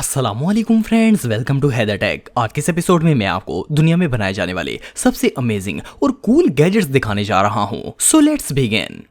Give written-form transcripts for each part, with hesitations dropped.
अस्सलामुअलैकुम friends, welcome to Haider Tech. आज के इस एपिसोड में मैं आपको दुनिया में बनाए जाने वाले सबसे अमेजिंग और कूल गैजेट्स दिखाने जा रहा हूं। So let's begin.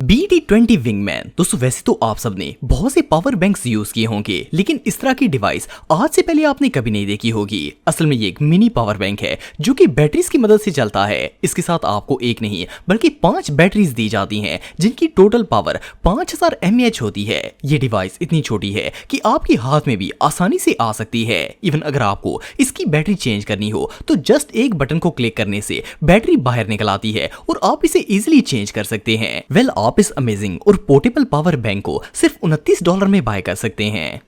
BT20 wingman. दोस्तों वैसे तो आप सबने बहुत से पावर बैंक्स यूज किए होंगे, लेकिन इस तरह की डिवाइस आज से पहले आपने कभी नहीं देखी होगी। असल में ये एक मिनी पावर बैंक है जो कि बैटरीज की मदद से चलता है। इसके साथ आपको एक नहीं बल्कि 5 बैटरीज दी जाती हैं जिनकी टोटल पावर 5000 mAh होती है। ये डिवाइस इतनी छोटी है कि आपके हाथ में भी आसानी से आ सकती है। इवन अगर आपको इसकी बैटरी चेंज करनी हो तो जस्ट एक बटन को क्लिक करने से बैटरी बाहर निकल आती है और आप इसे इजिली चेंज कर सकते हैं। वेल आप इस अमेजिंग और पोर्टेबल पावर बैंक को सिर्फ $29 में बाय कर सकते हैं।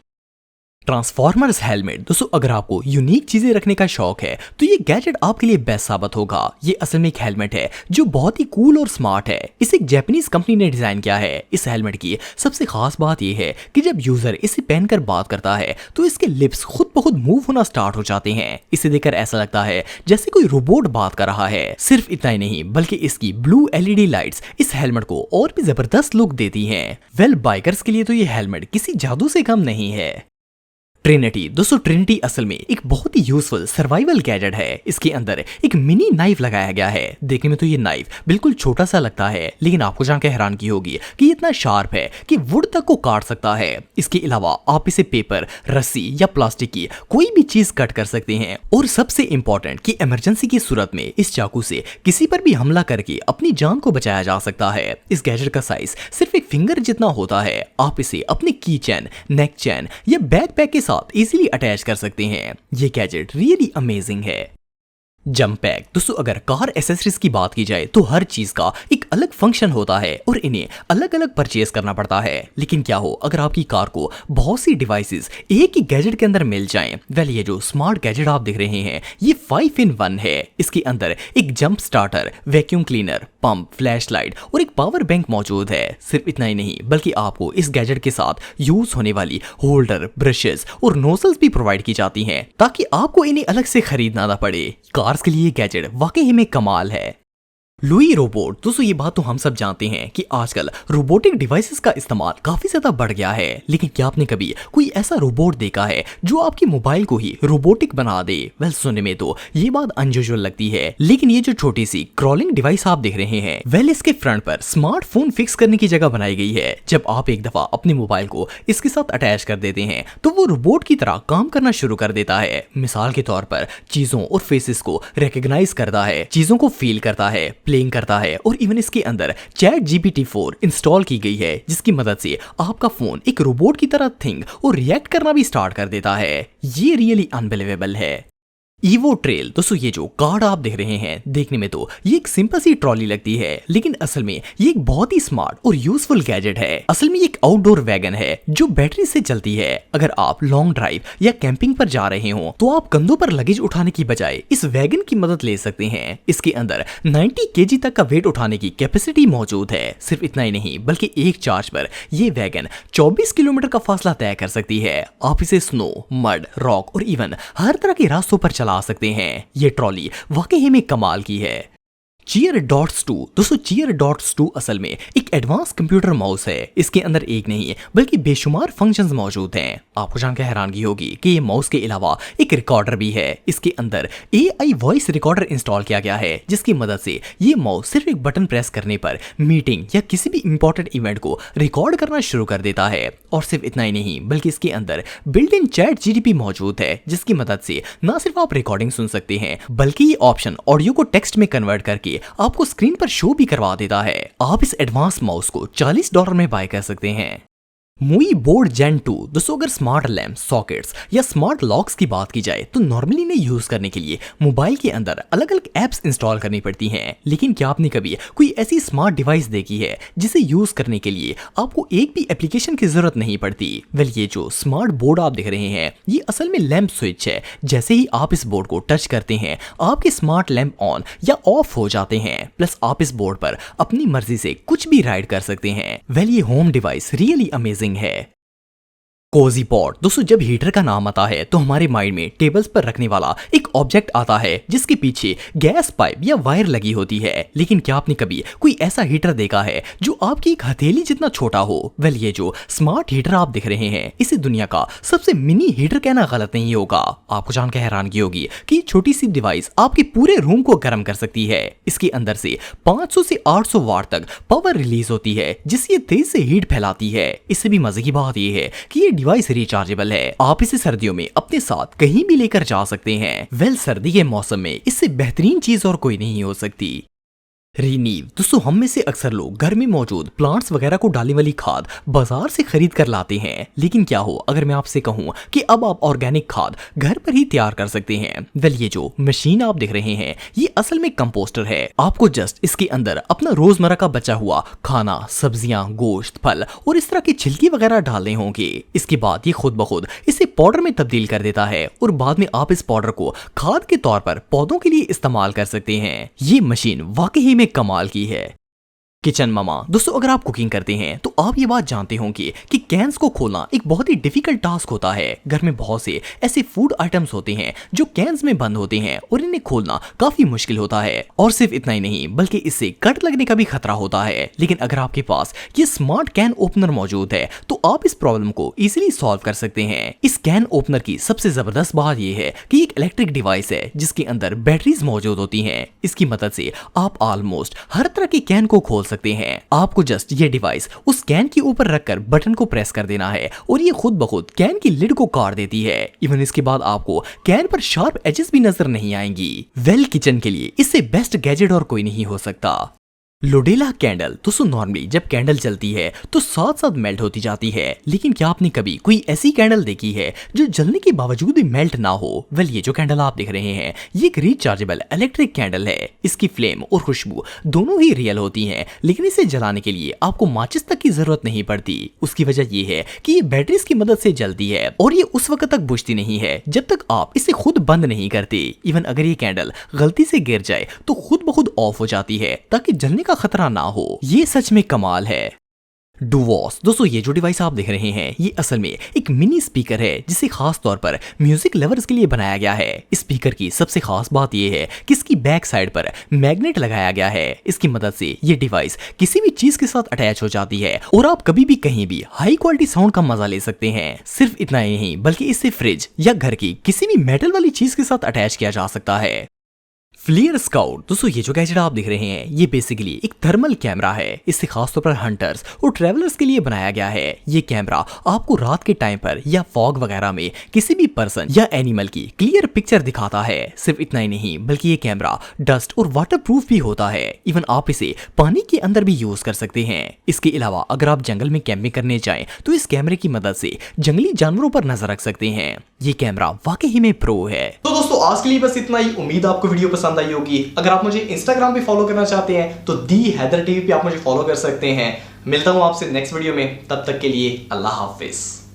Transformers helmet. दोस्तों अगर आपको यूनिक चीजें रखने का शौक है तो ये गैजेट आपके लिए बेस्ट साबित होगा। ये असल में एक हेलमेट है जो बहुत ही कूल और स्मार्ट है। इसे एक जापानीज कंपनी ने डिजाइन किया है। इस हेलमेट की सबसे खास बात यह है कि जब यूजर इसे पहनकर बात करता है तो इसके लिप्स खुद ब खुद मूव होना स्टार्ट हो जाते हैं। इसे देखकर ऐसा लगता है जैसे कोई रोबोट बात कर रहा है। सिर्फ इतना ही नहीं बल्कि इसकी ब्लू LED लाइट्स इस हेलमेट को और भी जबरदस्त लुक देती हैं। वेल बाइकर्स के लिए तो ये हेलमेट किसी जादू से कम नहीं है। ट्रिनिटी। दोस्तों ट्रिनिटी असल में एक बहुत ही यूजफुल सर्वाइवल गैजेट है। इसके अंदर एक मिनी नाइफ लगाया गया है। देखने में तो ये नाइफ बिल्कुल छोटा सा लगता है, लेकिन आपको जानकर हैरान की होगी कि ये इतना शार्प है कि वुड तक को काट सकता है। इसके अलावा आप इसे पेपर, रस्सी या प्लास्टिक की कोई भी चीज कट कर सकते हैं। और सबसे इंपॉर्टेंट कि इमरजेंसी की सूरत में इस चाकू से किसी पर भी हमला करके अपनी जान को बचाया जा सकता है। इस गैजेट का साइज सिर्फ एक फिंगर जितना होता है। आप इसे अपने की चेन, नेक चेन या बैकपैक के साथ इजीली अटैच कर सकते हैं। ये गैजेट रियली अमेजिंग है। Jump pack. दोस्तों अगर कार एसेसरीज की बात की जाए तो हर चीज का एक अलग फंक्शन होता है और इन्हें अलग अलग परचेज करना पड़ता है। लेकिन क्या हो अगर आपकी कार को बहुत सी डिवाइसेस एक ही गैजेट के अंदर मिल जाएं। वेल ये जो स्मार्ट गैजेट आप देख रहे हैं ये 5 in 1 है। इसके अंदर एक jump starter, vacuum cleaner, pump, flash light और एक पावर बैंक मौजूद है। सिर्फ इतना ही नहीं बल्कि आपको इस गैजेट के साथ यूज होने वाली होल्डर, ब्रशेस और नोजल्स भी प्रोवाइड की जाती हैं ताकि आपको इन्हें अलग से खरीदना ना पड़े। कार्स के लिए गैजेट वाकई में कमाल है। Louis robot. दोस्तों ये बात तो हम सब जानते हैं कि आजकल रोबोटिक डिवाइसेस का इस्तेमाल काफी ज्यादा बढ़ गया है, लेकिन क्या आपने कभी कोई ऐसा रोबोट देखा है जो आपकी मोबाइल को ही रोबोटिक बना दे? वेल सुनने में तो ये बात अनयूजुअल लगती है, लेकिन ये जो छोटी सी क्रॉलिंग डिवाइस आप देख रहे हैं वेल इसके फ्रंट पर स्मार्टफोन फिक्स करने की जगह बनाई गई है। जब आप एक दफा अपने मोबाइल को इसके साथ अटैच कर देते हैं तो वो रोबोट की तरह काम करना शुरू कर देता है। मिसाल के तौर पर चीजों और फेसेस को रिकॉग्नाइज करता है, चीजों को फील करता है, प्लेइंग करता है और इवन इसके अंदर ChatGPT 4 इंस्टॉल की गई है जिसकी मदद से आपका फोन एक रोबोट की तरह थिंक और रिएक्ट करना भी स्टार्ट कर देता है। ये रियली अनबिलीवेबल है। Evo trail. दोस्तों ये जो कार्ड आप देख रहे हैं देखने में तो ये एक सिंपल सी ट्रॉली लगती है, लेकिन असल में ये एक बहुत ही स्मार्ट और यूजफुल गैजेट है। असल में ये एक आउटडोर वैगन है जो बैटरी से चलती है। अगर आप लॉन्ग ड्राइव या कैंपिंग पर जा रहे हो तो आप कंधों पर लगेज उठाने की बजाय इस वैगन की मदद ले सकते हैं। इसके अंदर 90 kg तक का वेट उठाने की कैपेसिटी मौजूद है। सिर्फ इतना ही नहीं बल्कि एक चार्ज पर ये वैगन 24 किलोमीटर का फासला तय कर सकती है। आप इसे स्नो, मड, रॉक और इवन हर तरह के रास्तों पर चला सकते हैं। ये ट्रॉली वाकई में कमाल की है। Cheer dots 2। दोस्तों चीयर डॉट्स 2 असल में एक एडवांस कंप्यूटर माउस है। इसके अंदर एक नहीं बल्कि बेशुमार फंक्शंस मौजूद हैं। आपको जानकर हैरानगी होगी कि ये माउस के अलावा एक रिकॉर्डर भी है। इसके अंदर AI वॉइस रिकॉर्डर इंस्टॉल किया गया है जिसकी मदद से ये माउस सिर्फ एक बटन प्रेस करने पर मीटिंग या किसी भी इंपॉर्टेंट इवेंट को रिकॉर्ड करना शुरू कर देता है। और सिर्फ इतना ही नहीं बल्कि इसके अंदर बिल्ट इन ChatGPT मौजूद है जिसकी मदद से न सिर्फ आप रिकॉर्डिंग सुन सकते हैं बल्कि ये ऑप्शन ऑडियो को टेक्स्ट में कन्वर्ट करके आपको स्क्रीन पर शो भी करवा देता है। आप इस एडवांस माउस को $40 में बाय कर सकते हैं। Movie board Gen 2। दोस्तों अगर स्मार्ट लैम्प, सॉकेट्स या स्मार्ट लॉक्स की बात की जाए तो नॉर्मली इन्हें यूज करने के लिए मोबाइल के अंदर अलग अलग एप्स इंस्टॉल करनी पड़ती हैं। लेकिन क्या आपने कभी कोई ऐसी स्मार्ट डिवाइस देखी है जिसे यूज करने के लिए आपको एक भी एप्लीकेशन की जरूरत नहीं पड़ती? वेल ये जो स्मार्ट बोर्ड आप देख रहे हैं ये असल में लैम्प स्विच है। जैसे ही आप इस बोर्ड को टच करते हैं आपके स्मार्ट लैम्प ऑन या ऑफ हो जाते हैं। प्लस आप इस बोर्ड पर अपनी मर्जी से कुछ भी राइड कर सकते हैं। वेल ये होम डिवाइस रियली अमेजिंग है। कोजी पॉट दोस्तों, जब हीटर का नाम आता है तो हमारे माइंड में टेबल्स पर रखने वाला एक ऑब्जेक्ट आता है जिसके पीछे गैस पाइप या वायर लगी होती है। लेकिन क्या आपने कभी कोई ऐसा हीटर देखा है जो आपकी एक हथेली जितना छोटा हो? वेल, ये जो स्मार्ट हीटर आप देख रहे हैं इसे दुनिया का सबसे मिनी हीटर कहना गलत नहीं होगा। आपको जानकर हैरानगी होगी कि ये छोटी सी डिवाइस आपके पूरे रूम को गर्म कर सकती है। इसके अंदर से 500 से 800 वाट तक पावर रिलीज होती है जिससे ये तेज से हीट फैलाती है। इससे भी मजे की बात यह है कि ये डिवाइस रिचार्जेबल है। आप इसे सर्दियों में अपने साथ कहीं भी लेकर जा सकते हैं। वेल, सर्दी के मौसम में इससे बेहतरीन चीज और कोई नहीं हो सकती। रीनीव दोस्तों, हम में से अक्सर लोग घर में मौजूद प्लांट्स वगैरह को डालने वाली खाद बाजार से खरीद कर लाते हैं। लेकिन क्या हो अगर मैं आपसे कहूं कि अब आप ऑर्गेनिक खाद घर पर ही तैयार कर सकते हैं? वेल, ये जो मशीन आप देख रहे हैं ये असल में कंपोस्टर है। आपको जस्ट इसके अंदर अपना रोजमर्रा का बचा हुआ खाना, सब्जियां, गोश्त, फल और इस तरह की छिलकी वगैरह डालने होंगे। इसके बाद ये खुद ब खुद इसे पाउडर में तब्दील कर देता है और बाद में आप इस पाउडर को खाद के तौर पर पौधों के लिए इस्तेमाल कर सकते हैं। ये मशीन वाकई में कमाल की है। किचन मामा दोस्तों, अगर आप कुकिंग करते हैं तो आप ये बात जानते होंगे कि कैंस को खोलना एक बहुत ही डिफिकल्ट टास्क होता है। घर में बहुत से ऐसे फूड आइटम्स होते हैं जो कैंस में बंद होते हैं और इन्हें खोलना काफी मुश्किल होता है। और सिर्फ इतना ही नहीं बल्कि इससे कट लगने का भी खतरा होता है। लेकिन अगर आपके पास ये स्मार्ट कैन ओपनर मौजूद है तो आप इस प्रॉब्लम को इजिली सॉल्व कर सकते हैं। इस कैन ओपनर की सबसे जबरदस्त बात यह है कि एक इलेक्ट्रिक डिवाइस है जिसके अंदर बैटरीज मौजूद होती हैं। इसकी मदद से आप ऑलमोस्ट हर तरह के कैन को खोल सकते हैं। आपको जस्ट ये डिवाइस उस कैन के ऊपर रखकर बटन को प्रेस कर देना है और ये खुद ब खुद कैन की लिड को काट देती है। इवन इसके बाद आपको कैन पर शार्प एजेस भी नजर नहीं आएंगी। वेल, किचन के लिए इससे बेस्ट गैजेट और कोई नहीं हो सकता। लोडेला कैंडल दोस्तों, नॉर्मली जब कैंडल जलती है तो साथ साथ मेल्ट होती जाती है। लेकिन क्या आपने कभी कोई ऐसी कैंडल देखी है जो जलने के बावजूद भी मेल्ट ना हो? वेल, ये जो कैंडल आप देख रहे हैं ये एक रिचार्जेबल इलेक्ट्रिक कैंडल है। इसकी फ्लेम और खुशबू दोनों ही रियल होती हैं, लेकिन इसे जलाने के लिए आपको माचिस तक की जरूरत नहीं पड़ती। उसकी वजह यह है कि ये बैटरीज की मदद से जलती है और ये उस वक्त तक बुझती नहीं है जब तक आप इसे खुद बंद नहीं करते। इवन अगर ये कैंडल गलती से गिर जाए तो खुद ब खुद ऑफ हो जाती है ताकि जलने का खतरा ना हो। ये सच में कमाल है। डुवॉस दोस्तों, ये जो डिवाइस आप देख रहे हैं ये असल में एक मिनी स्पीकर है जिसे खास तौर पर म्यूजिक लवर्स के लिए बनाया गया है। इस स्पीकर की सबसे खास बात यह है कि इसकी बैक साइड पर मैग्नेट लगाया गया है। इसकी मदद से ये डिवाइस किसी भी चीज के साथ अटैच हो जाती है और आप कभी भी कहीं भी हाई क्वालिटी साउंड का मजा ले सकते हैं। सिर्फ इतना ही नहीं बल्कि इसे फ्रिज या घर की किसी भी मेटल वाली चीज के साथ अटैच किया जा सकता है। फ्लेयर स्काउट दोस्तों, ये जो गैजेट आप देख रहे हैं ये बेसिकली एक थर्मल कैमरा है। इसे खासतौर पर हंटर्स और ट्रैवलर्स के लिए बनाया गया है। ये कैमरा आपको रात के टाइम पर या फॉग वगैरह में किसी भी पर्सन या एनिमल की क्लियर पिक्चर दिखाता है। सिर्फ इतना ही नहीं बल्कि ये कैमरा डस्ट और वाटरप्रूफ भी होता है। इवन आप इसे पानी के अंदर भी यूज कर सकते हैं। इसके अलावा अगर आप जंगल में कैंपिंग करने जाएं तो इस कैमरे की मदद से जंगली जानवरों पर नजर रख सकते हैं। ये कैमरा वाकई में प्रो है। तो दोस्तों, आज के लिए बस इतना ही। उम्मीद आपको वीडियो पसंद आई होगी। अगर आप मुझे इंस्टाग्राम पे फॉलो करना चाहते हैं तो दी हैदर टीवी पे आप मुझे फॉलो कर सकते हैं। मिलता हूं आपसे नेक्स्ट वीडियो में, तब तक के लिए अल्लाह हाफिज।